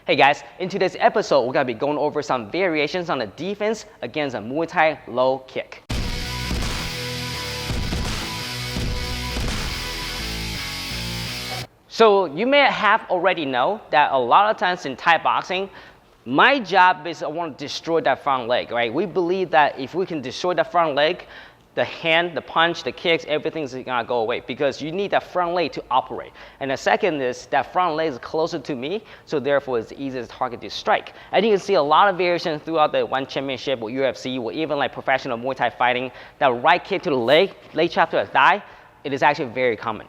Hey guys, in today's episode, we're going to be going over some variations on the defense against a Muay Thai low kick. So you may have already know that a lot of times in Thai boxing, my job is I want to destroy that front leg, right? We believe that if we can destroy that front leg, the hand, the punch, the kicks, everything's gonna go away because you need that front leg to operate. And the second is that front leg is closer to me, so therefore it's the easiest target to strike. And you can see a lot of variations throughout the One Championship or UFC or even like professional Muay Thai fighting. That right kick to the leg chop to the thigh, it is actually very common.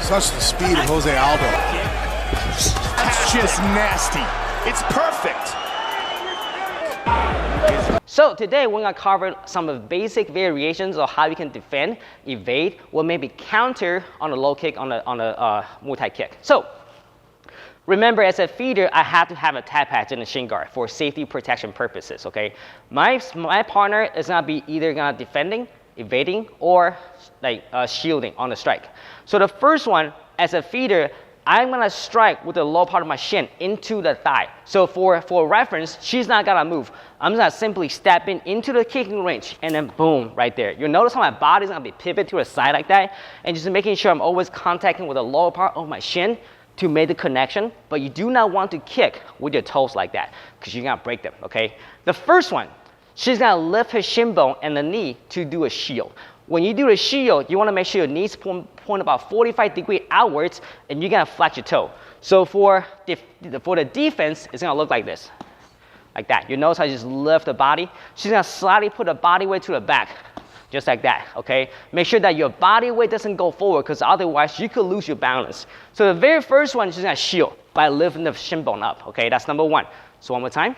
Such the speed of Jose Aldo. It's just nasty. It's perfect. So today we're going to cover some of the basic variations of how you can defend, evade, or maybe counter on a low kick on a Muay Thai kick. So remember, as a feeder, I have to have a Thai patch and a shin guard for safety protection purposes. Okay, my partner is going to be either going to defending, evading, or like shielding on the strike. So the first one, as a feeder, I'm going to strike with the low part of my shin into the thigh. So for reference, she's not going to move. I'm going to simply step into the kicking range and then boom, right there. You'll notice how my body's going to be pivoted to the side like that and just making sure I'm always contacting with the lower part of my shin to make the connection. But you do not want to kick with your toes like that because you're going to break them, okay? The first one, she's going to lift her shin bone and the knee to do a shield. When you do the shield, you want to make sure your knees point about 45 degrees outwards and you're going to flex your toe. So for the defense, it's going to look like this, like that. You notice how I just lift the body? She's going to slightly put the body weight to the back, just like that, okay? Make sure that your body weight doesn't go forward because otherwise you could lose your balance. So the very first one, she's going to shield by lifting the shin bone up, okay? That's number one. So one more time,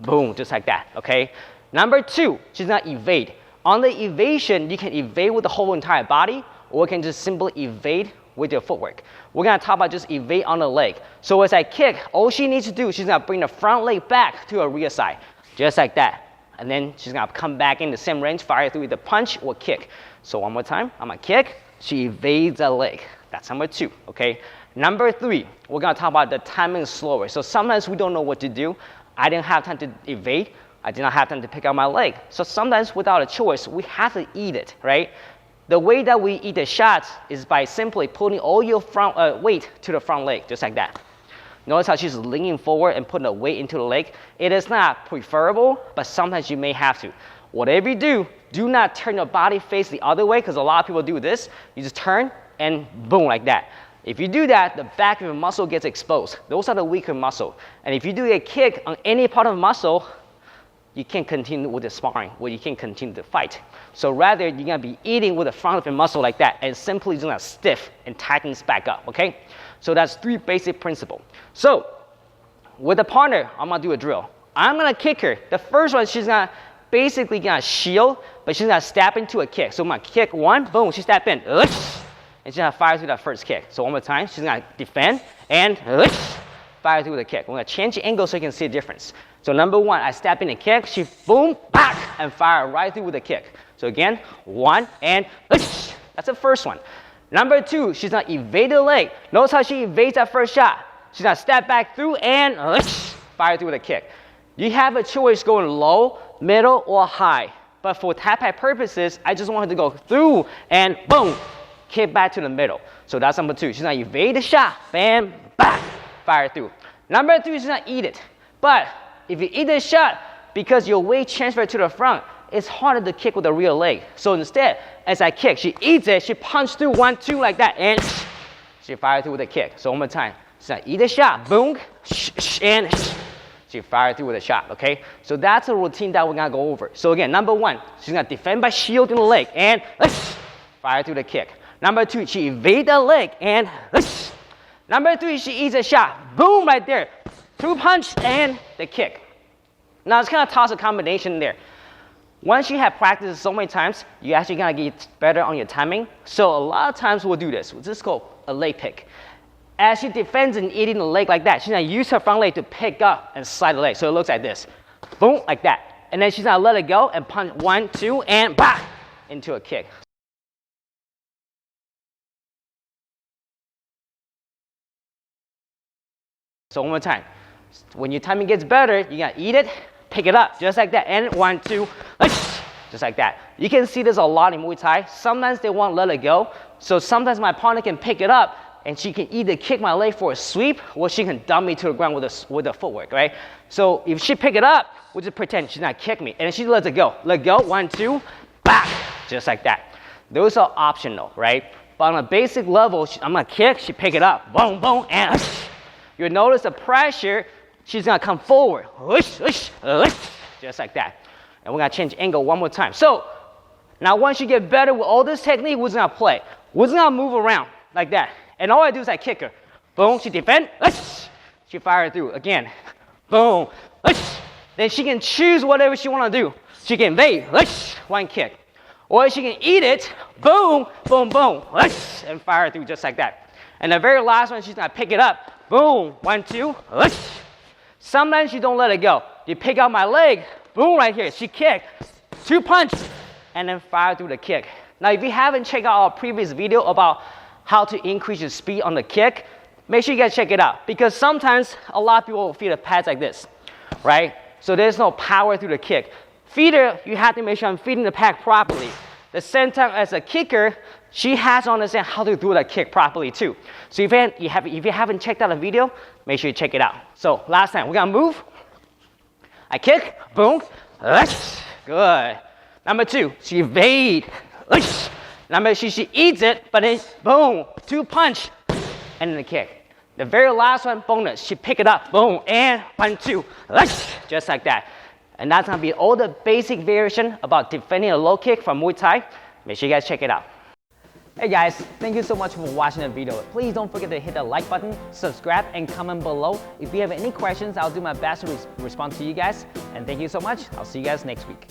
boom, just like that, okay? Number two, she's going to evade. On the evasion, you can evade with the whole entire body, or you can just simply evade with your footwork. We're going to talk about just evade on the leg. So as I kick, all she needs to do, she's going to bring the front leg back to her rear side, just like that. And then she's going to come back in the same range, fire through the punch or kick. So one more time, I'm going to kick, she evades the leg. That's number two, okay? Number three, we're going to talk about the timing is slower. So sometimes we don't know what to do. I didn't have time to evade. I did not have time to pick out my leg. So sometimes without a choice, we have to eat it, right? The way that we eat the shots is by simply putting all your front weight to the front leg, just like that. Notice how she's leaning forward and putting the weight into the leg. It is not preferable, but sometimes you may have to. Whatever you do, do not turn your body face the other way because a lot of people do this. You just turn and boom, like that. If you do that, the back of your muscle gets exposed. Those are the weaker muscle. And if you do a kick on any part of the muscle, you can't continue with the sparring, or you can't continue to fight. So rather, you're gonna be eating with the front of your muscle like that, and simply just gonna stiff and tightens back up, okay? So that's three basic principles. So, with a partner, I'm gonna do a drill. I'm gonna kick her. The first one, she's gonna basically gonna shield, but she's gonna step into a kick. So I'm gonna kick one, boom, she step in, and she's gonna fire through that first kick. So one more time, she's gonna defend, and fire through the kick. We're gonna change the angle so you can see the difference. So number one, I step in and kick, she boom, back, and fire right through with a kick. So again, one, and that's the first one. Number two, she's gonna evade the leg. Notice how she evades that first shot. She's gonna step back through and fire through with a kick. You have a choice going low, middle, or high. But for Thai purposes, I just wanted to go through and boom, kick back to the middle. So that's number two. She's gonna evade the shot, bam, back, fire through. Number three, she's gonna eat it. But if you eat the shot, because your weight transferred to the front, it's harder to kick with the rear leg. So instead, as I kick, she eats it, she punches through 1, 2 like that, and she fires through with a kick. So one more time. So I eat the shot, boom, and she fired through with a shot, okay? So that's a routine that we're gonna go over. So again, number one, she's gonna defend by shielding the leg, and fire through the kick. Number two, she evades the leg, and number three, she eats a shot, boom, right there. 2 punch and the kick. Now it's kind of toss a combination there. Once you have practiced so many times, you actually gonna get better on your timing. So a lot of times we'll do this. We'll just go a leg pick. As she defends and eating the leg like that, she's gonna use her front leg to pick up and slide the leg. So it looks like this. Boom, like that. And then she's gonna let it go and punch 1, 2, and bah, into a kick. So one more time. When your timing gets better, you gotta eat it, pick it up, just like that. And 1, 2, just like that. You can see this a lot in Muay Thai. Sometimes they won't let it go. So sometimes my partner can pick it up and she can either kick my leg for a sweep or she can dump me to the ground with the footwork, right? So if she pick it up, we'll just pretend she's not kick me. And then she lets it go. Let go, 1, 2, back, just like that. Those are optional, right? But on a basic level, I'm gonna kick, she pick it up, boom, boom, and you'll notice the pressure, she's gonna come forward, just like that. And we're gonna change angle one more time. So, now once you get better with all this technique, we're gonna play. We're gonna move around like that. And all I do is I kick her. Boom, she defend, she fire through, again, boom, then she can choose whatever she wanna do. She can evade, one kick. Or she can eat it, boom, boom, boom, and fire through just like that. And the very last one, she's gonna pick it up, boom, 1, 2, sometimes you don't let it go. You pick out my leg, boom, right here, she kick, 2 punch, and then fire through the kick. Now, if you haven't checked out our previous video about how to increase your speed on the kick, make sure you guys check it out. Because sometimes a lot of people will feel the pads like this, right? So there's no power through the kick. Feeder, you have to make sure I'm feeding the pad properly. The same time as a kicker, she has to understand how to do that kick properly too. So if you haven't checked out the video, make sure you check it out. So last time, we're gonna move. I kick, boom, good. Number 2, she evade. Number 3, she eats it, but then boom, 2 punch, and then the kick. The very last one, bonus, she pick it up, boom, and 1, 2, just like that. And that's gonna be all the basic variation about defending a low kick from Muay Thai. Make sure you guys check it out. Hey guys, thank you so much for watching the video. Please don't forget to hit the like button, subscribe, and comment below. If you have any questions, I'll do my best to respond to you guys. And thank you so much. I'll see you guys next week.